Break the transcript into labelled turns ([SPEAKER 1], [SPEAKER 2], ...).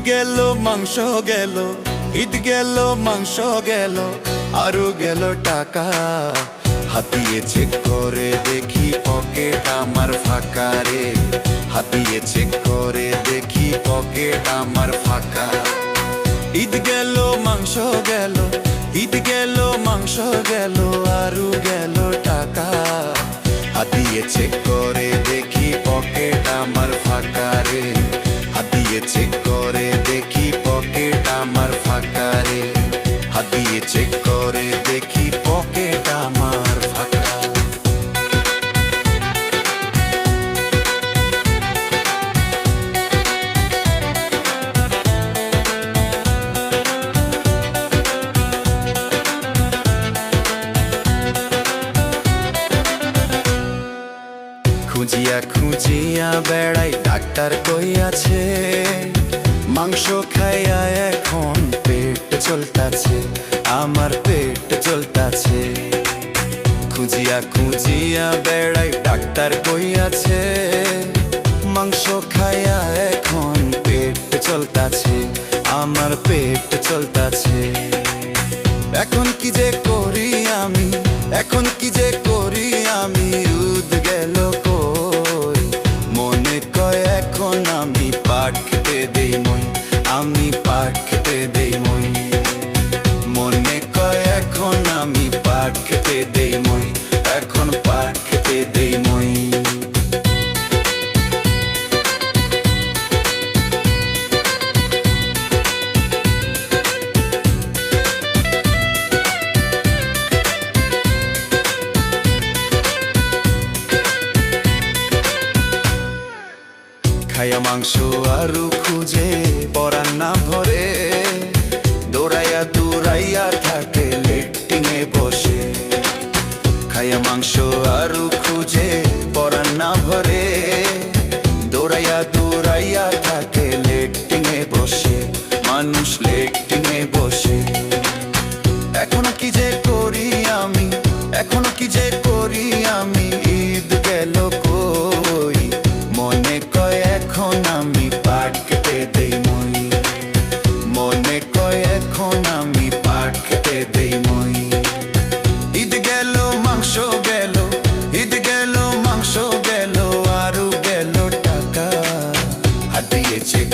[SPEAKER 1] গেল মাংস গেল, ঈদ গেল মাংস গেল, আরো গেল টাকা। হাতিয়ে চেক করে দেখি পকেট আমার ফাঁকা রে, হাতিয়ে চেক করে দেখি পকেট আমার ফাঁকা। ঈদ গেল মাংস গেল, ঈদ গেল মাংস গেল, আরো গেল টাকা। হাতিয়ে চেক করে দেখি পকেট আমার ফাঁকা রে, হাতিয়ে চেক করে দেখি পকেট আমার ফাঁকা রে, হাতিয়ে চেক করে দেখি পকেট আমার ফাঁকা। খুঁজিয়া খুঁজিয়া বেড়াই ডাক্তার কই আছে, মাংস খাইয়া এখন পেট চলতাছে, আমার পেট চলতাছে। খুঁজিয়া খুঁজিয়া বেড়াই ডাক্তার কই আছে, মাংস খাইয়া এখন পেট চলতাছে, আমার পেট চলতাছে। এখন কি যে করি আমি, এখন কি যে করি আমি, ঈদ গেল কই, মনে কয় এখন আমি পাট খেতে দেই মই, আমি পাট খেতে দেই মই। মনে কয় এখন আমি পাট খেতে দেই মই, এখন পাট খেতে দেই মই। খাইয়া মাংস আরু খুঁজে পরান না ভরে, দৌড়াইয়া দৌড়াইয়া থাকে লেট্রিনে বসে। খাইয়া মাংস আরু খুঁজে পরান না ভরে, দৌড়াইয়া দৌড়াইয়া থাকে লেট্রিনে বসে, মানুষ লেট্রিনে বসে। এখনো কি যে করি আমি, এখনো কি যে করি আমি, ঈদ গেল কই, মনে কয় এখন আমি পাট খেতে দেই মই, মনে কয় এখন আমি পাট খেতে দেই মই। ঈদ গেল মাংস গেল, ঈদ গেল মাংস গেল, আরো গেল টাকা। হাতিয়ে চেক